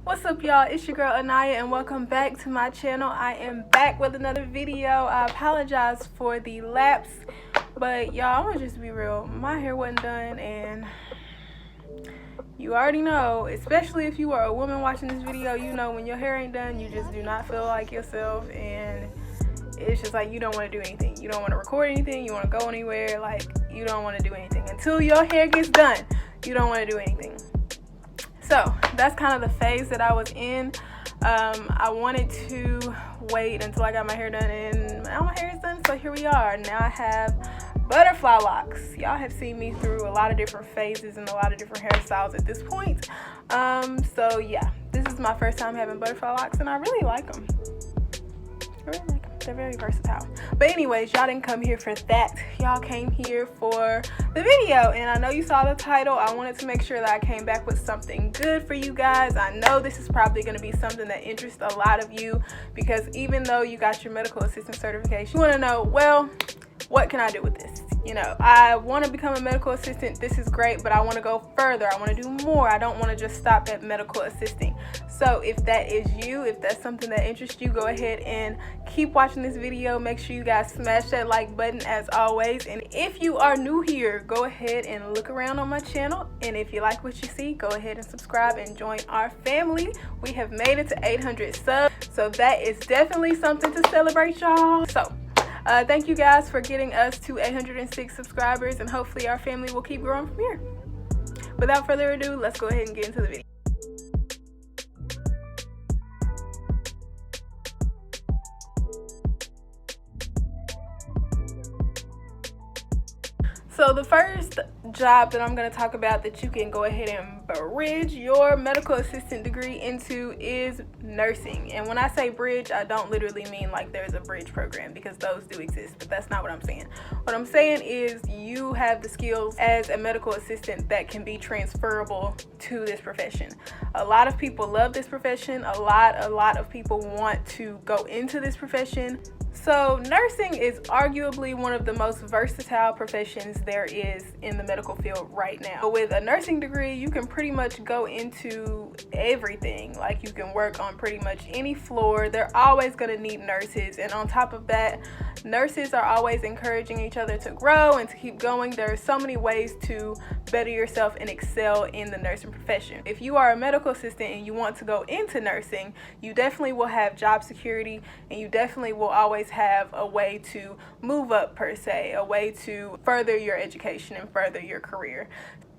What's up, y'all? It's your girl Aniyah and welcome back to my channel. I am back with another video. I apologize for the lapse, but y'all, I'm gonna just be real. My hair wasn't done, and you already know, especially if you are a woman watching this video, you know when your hair ain't done, you just do not feel like yourself, and it's just like you don't want to do anything. You don't want to record anything. You want to go anywhere. Like, you don't want to do anything until your hair gets done. You don't want to do anything. So that's kind of the phase that I was in. I wanted to wait until I got my hair done, and now my hair is done, so here we are. Now I have butterfly locks. Y'all have seen me through a lot of different phases and a lot of different hairstyles at this point. So yeah, this is my first time having butterfly locks, and I really like them. I really like them. They're very versatile. But anyways, y'all didn't come here for that. Y'all came here for the video, and I know you saw the title. I wanted to make sure that I came back with something good for you guys. I know this is probably going to be something that interests a lot of you, because even though you got your medical assistant certification, you want to know, well, what can I do with this? You know, I want to become a medical assistant. This is great, but I want to go further. I want to do more. I don't want to just stop at medical assisting. So if that is you, if that's something that interests you, go ahead and keep watching this video. Make sure you guys smash that like button as always. And if you are new here, go ahead and look around on my channel. And if you like what you see, go ahead and subscribe and join our family. We have made it to 800 subs. So that is definitely something to celebrate, y'all. So thank you guys for getting us to 806 subscribers, and hopefully our family will keep growing from here. Without further ado, let's go ahead and get into the video. So the first job that I'm going to talk about that you can go ahead and bridge your medical assistant degree into is nursing. And when I say bridge, I don't literally mean like there's a bridge program, because those do exist, but that's not what I'm saying. What I'm saying is you have the skills as a medical assistant that can be transferable to this profession. A lot of people love this profession. A lot of people want to go into this profession. So nursing is arguably one of the most versatile professions there is in the medical field right now. With a nursing degree, you can pretty much go into everything. Like, you can work on pretty much any floor. They're always going to need nurses. And on top of that, nurses are always encouraging each other to grow and to keep going. There are so many ways to better yourself and excel in the nursing profession. If you are a medical assistant and you want to go into nursing, you definitely will have job security, and you definitely will always have a way to move up, per se, a way to further your education and further your career.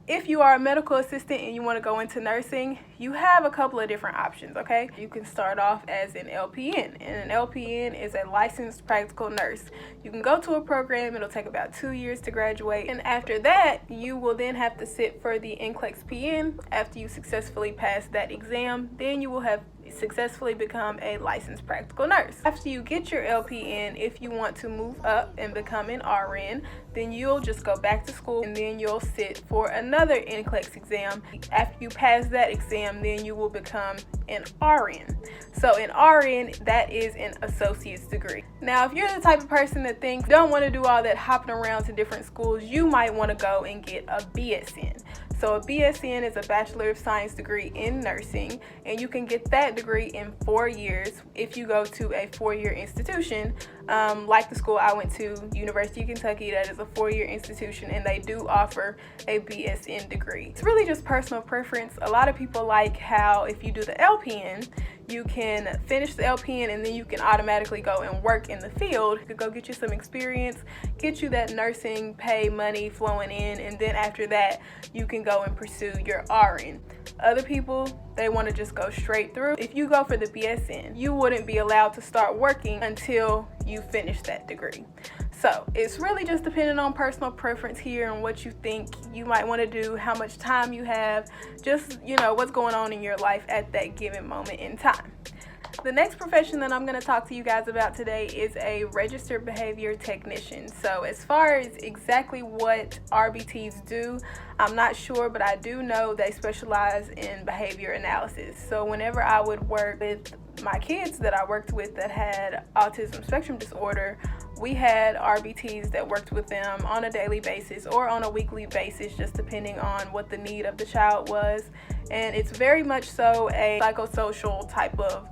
If you are a medical assistant and you want to go into nursing, you have a couple of different options, okay? You can start off as an LPN, and an LPN is a licensed practical nurse. You can go to a program. It'll take about 2 years to graduate, and after that, you will then have to sit for the NCLEX PN. After you successfully pass that exam, then you will have successfully become a licensed practical nurse. After you get your LPN, if you want to move up and become an RN, then you'll just go back to school, and then you'll sit for another NCLEX exam. After you pass that exam, then you will become an RN. So an RN, that is an associate's degree. Now, if you're the type of person that thinks you don't want to do all that hopping around to different schools, you might want to go and get a BSN. So a BSN is a Bachelor of Science degree in nursing, and you can get that degree in 4 years if you go to a 4-year institution, like the school I went to, University of Kentucky. That is a 4-year institution, and they do offer a BSN degree. It's really just personal preference. A lot of people like how if you do the LPN, you can finish the LPN and then you can automatically go and work in the field. You could go get you some experience, get you that nursing pay money flowing in, and then after that, you can go and pursue your RN. Other people, they want to just go straight through. If you go for the BSN, you wouldn't be allowed to start working until you finish that degree. So it's really just depending on personal preference here and what you think you might want to do, how much time you have, just, you know, what's going on in your life at that given moment in time. The next profession that I'm going to talk to you guys about today is a registered behavior technician. So as far as exactly what RBTs do, I'm not sure, but I do know they specialize in behavior analysis. So whenever I would work with my kids that I worked with that had autism spectrum disorder, we had RBTs that worked with them on a daily basis or on a weekly basis, just depending on what the need of the child was. And it's very much so a psychosocial type of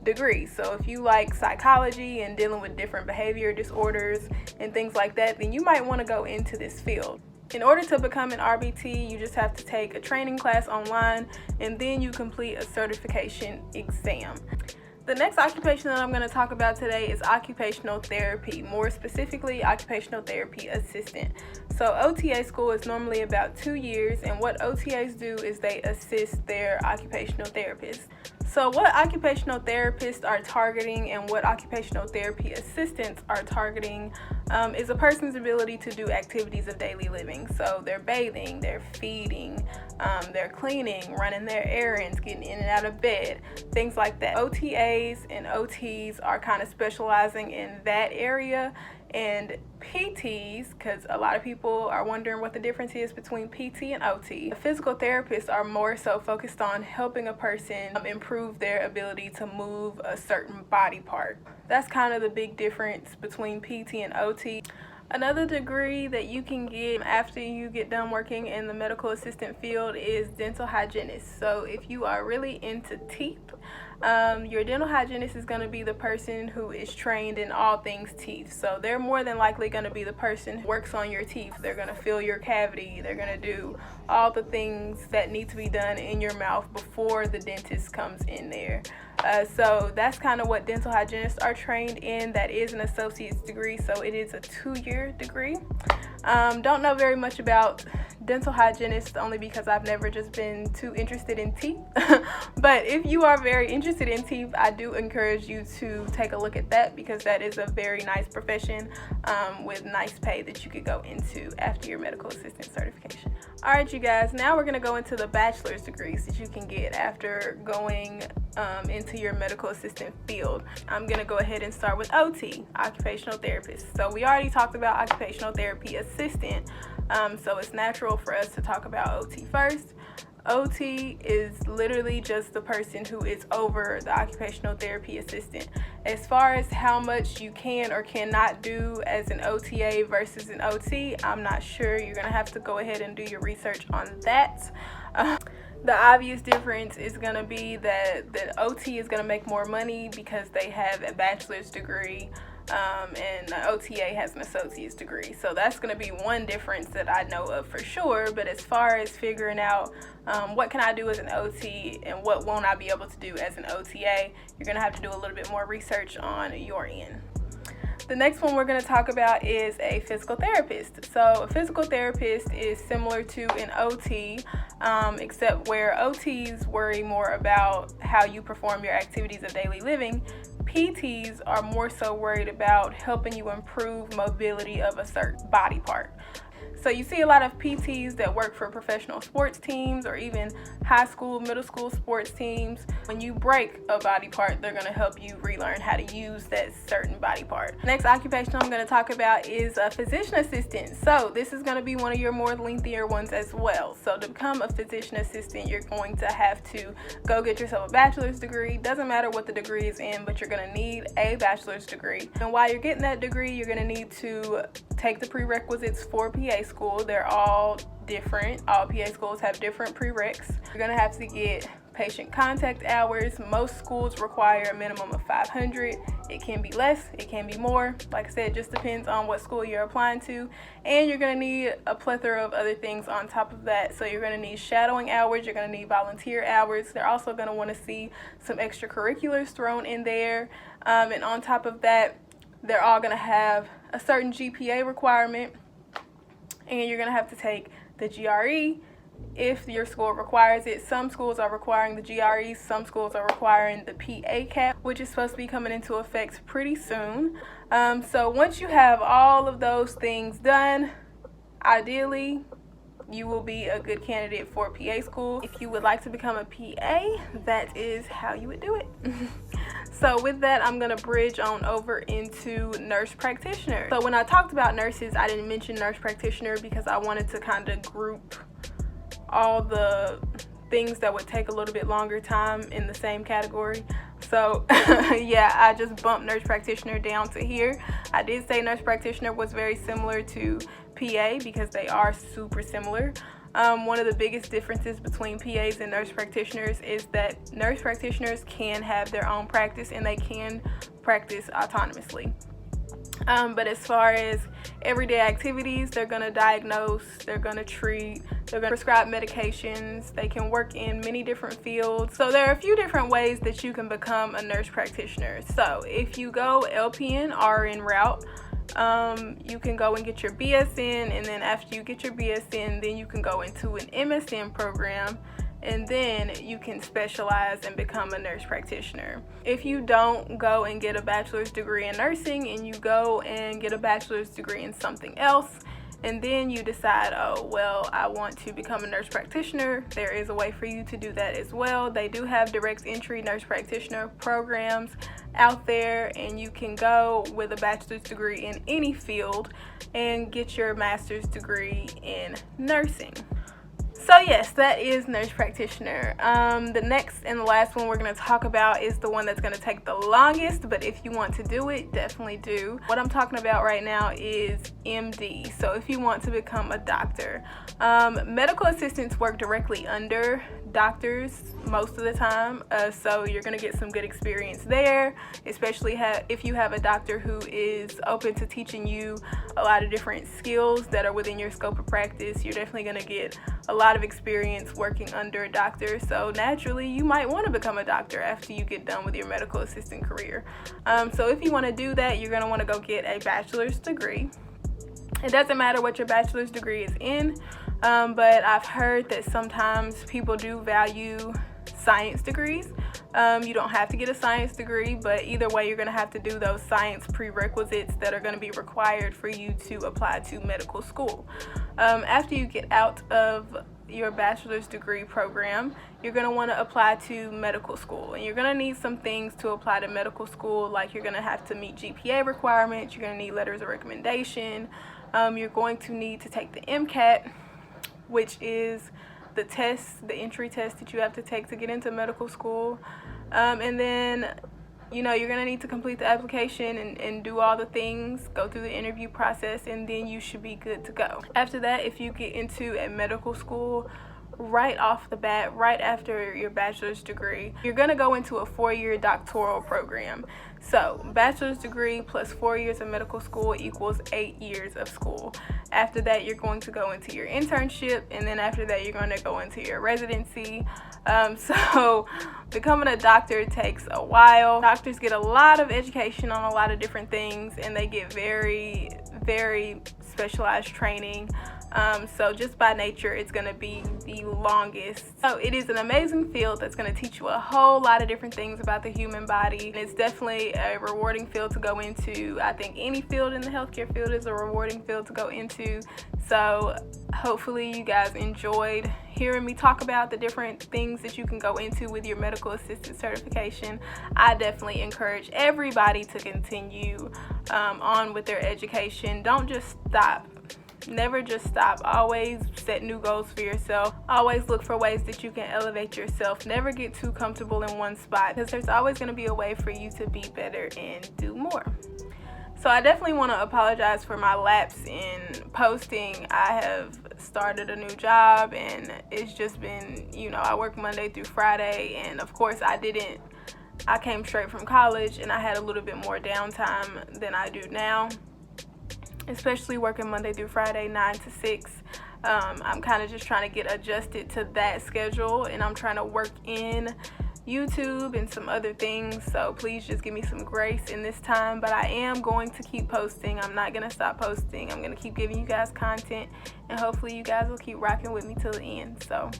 degree. So if you like psychology and dealing with different behavior disorders and things like that, then you might want to go into this field. In order to become an RBT, you just have to take a training class online, and then you complete a certification exam. The next occupation that I'm going to talk about today is occupational therapy, more specifically occupational therapy assistant. So OTA school is normally about 2 years, and what OTAs do is they assist their occupational therapists. So what occupational therapists are targeting and what occupational therapy assistants are targeting is a person's ability to do activities of daily living. So they're bathing, they're feeding, they're cleaning, running their errands, getting in and out of bed, things like that. OTAs and OTs are kind of specializing in that area, and PTs, because a lot of people are wondering what the difference is between PT and OT. The physical therapists are more so focused on helping a person improve their ability to move a certain body part. That's kind of the big difference between PT and OT. Another degree that you can get after you get done working in the medical assistant field is dental hygienist. So if you are really into teeth, your dental hygienist is going to be the person who is trained in all things teeth. So they're more than likely going to be the person who works on your teeth. They're going to fill your cavity. They're going to do all the things that need to be done in your mouth before the dentist comes in there. So that's kind of what dental hygienists are trained in. That is an associate's degree, so it is a 2-year degree. Don't know very much about dental hygienists, only because I've never just been too interested in teeth. But if you are very interested in teeth, I do encourage you to take a look at that, because that is a very nice profession with nice pay that you could go into after your medical assistant certification. All right, you guys, now we're going to go into the bachelor's degrees that you can get after going into your medical assistant field. I'm going to go ahead and start with OT, occupational therapist. So we already talked about occupational therapy assistant, so it's natural for us to talk about OT first. OT is literally just the person who is over the occupational therapy assistant. As far as how much you can or cannot do as an OTA versus an OT, I'm not sure. You're going to have to go ahead and do your research on that. The obvious difference is going to be that the OT is going to make more money because they have a bachelor's degree, and the OTA has an associate's degree. So that's going to be one difference that I know of for sure. But as far as figuring out what can I do as an OT and what won't I be able to do as an OTA, you're going to have to do a little bit more research on your end. The next one we're going to talk about is a physical therapist. So a physical therapist is similar to an OT, except where OTs worry more about how you perform your activities of daily living. PTs are more so worried about helping you improve mobility of a certain body part. So you see a lot of PTs that work for professional sports teams or even high school, middle school sports teams. When you break a body part, they're going to help you relearn how to use that certain body part. Next occupation I'm going to talk about is a physician assistant. So this is going to be one of your more lengthier ones as well. So to become a physician assistant, you're going to have to go get yourself a bachelor's degree. Doesn't matter what the degree is in, but you're going to need a bachelor's degree. And while you're getting that degree, you're going to need to take the prerequisites for PA school. They're all different. All PA schools have different prereqs. You're going to have to get patient contact hours. Most schools require a minimum of 500. It can be less, it can be more. Like I said, it just depends on what school you're applying to. And you're going to need a plethora of other things on top of that. So you're going to need shadowing hours, you're going to need volunteer hours. They're also going to want to see some extracurriculars thrown in there. And on top of that, they're all going to have a certain GPA requirement. And you're going to have to take the GRE if your school requires it. Some schools are requiring the GRE, some schools are requiring the PA cap, which is supposed to be coming into effect pretty soon. So once you have all of those things done, ideally, you will be a good candidate for PA school. If you would like to become a PA, that is how you would do it. So with that, I'm going to bridge on over into nurse practitioner. So when I talked about nurses, I didn't mention nurse practitioner because I wanted to kind of group all the things that would take a little bit longer time in the same category. So yeah, I just bumped nurse practitioner down to here. I did say nurse practitioner was very similar to PA because they are super similar. One of the biggest differences between PAs and nurse practitioners is that nurse practitioners can have their own practice and they can practice autonomously. But as far as everyday activities, they're going to diagnose, they're going to treat, they're going to prescribe medications, they can work in many different fields. So there are a few different ways that you can become a nurse practitioner. So if you go LPN, RN route, you can go and get your BSN, and then after you get your BSN, then you can go into an MSN program, and then you can specialize and become a nurse practitioner. If you don't go and get a bachelor's degree in nursing and you go and get a bachelor's degree in something else, and then you decide, oh, well, I want to become a nurse practitioner, there is a way for you to do that as well. They do have direct entry nurse practitioner programs out there, and you can go with a bachelor's degree in any field and get your master's degree in nursing. So yes, that is nurse practitioner. The next and the last one we're going to talk about is the one that's going to take the longest, but if you want to do it, definitely do. What I'm talking about right now is MD. So if you want to become a doctor, medical assistants work directly under doctors most of the time, so you're going to get some good experience there, especially if you have a doctor who is open to teaching you a lot of different skills that are within your scope of practice. You're definitely going to get a lot of experience working under a doctor, so naturally you might want to become a doctor after you get done with your medical assistant career. So if you want to do that, you're going to want to go get a bachelor's degree. It doesn't matter what your bachelor's degree is in, but I've heard that sometimes people do value science degrees. You don't have to get a science degree, but either way you're going to have to do those science prerequisites that are going to be required for you to apply to medical school. After you get out of your bachelor's degree program, you're going to want to apply to medical school, and you're going to need some things to apply to medical school, like you're going to have to meet GPA requirements, you're going to need letters of recommendation, you're going to need to take the MCAT, which is the test, the entry test that you have to take to get into medical school, and then you're going to need to complete the application and do all the things, go through the interview process, and then you should be good to go. After that, if you get into a medical school right off the bat, right after your bachelor's degree, you're going to go into a 4-year doctoral program. So bachelor's degree plus 4 years of medical school equals 8 years of school. After that, you're going to go into your internship, and then after that, you're going to go into your residency. So becoming a doctor takes a while. Doctors get a lot of education on a lot of different things, and they get very, very specialized training. So just by nature, it's going to be the longest. So it is an amazing field that's going to teach you a whole lot of different things about the human body. And it's definitely a rewarding field to go into. I think any field in the healthcare field is a rewarding field to go into. So hopefully you guys enjoyed hearing me talk about the different things that you can go into with your medical assistant certification. I definitely encourage everybody to continue on with their education. Don't just stop. Never just stop. Always set new goals for yourself. Always look for ways that you can elevate yourself. Never get too comfortable in one spot, because there's always going to be a way for you to be better and do more. So I definitely want to apologize for my lapse in posting. I have started a new job, and it's just been, I work Monday through Friday, and of course I came straight from college, and I had a little bit more downtime than I do now, especially working Monday through Friday, 9 to 6. I'm kind of just trying to get adjusted to that schedule, and I'm trying to work in YouTube and some other things, so please just give me some grace in this time. But I am going to keep posting. I'm not going to stop posting. I'm going to keep giving you guys content, and hopefully you guys will keep rocking with me till the end. So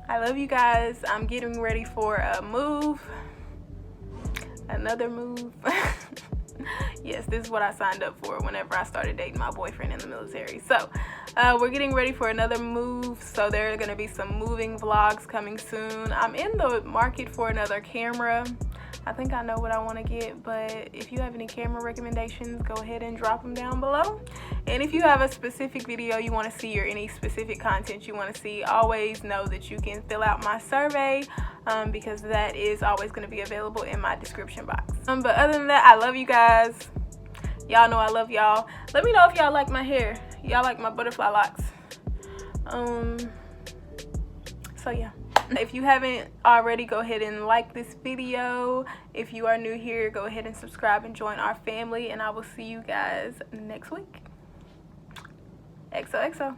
I love you guys. I'm getting ready for a move, another move. Yes, this is what I signed up for whenever I started dating my boyfriend in the military. So we're getting ready for another move, so there are going to be some moving vlogs coming soon. I'm in the market for another camera. I think I know what I want to get, but if you have any camera recommendations, go ahead and drop them down below. And if you have a specific video you want to see or any specific content you want to see, always know that you can fill out my survey. because that is always going to be available in my description box. But other than that, I love you guys. Y'all know I love y'all. Let me know if y'all like my hair. Y'all like my butterfly locks. So yeah. If you haven't already, go ahead and like this video. If you are new here, go ahead and subscribe and join our family, and I will see you guys next week. XOXO.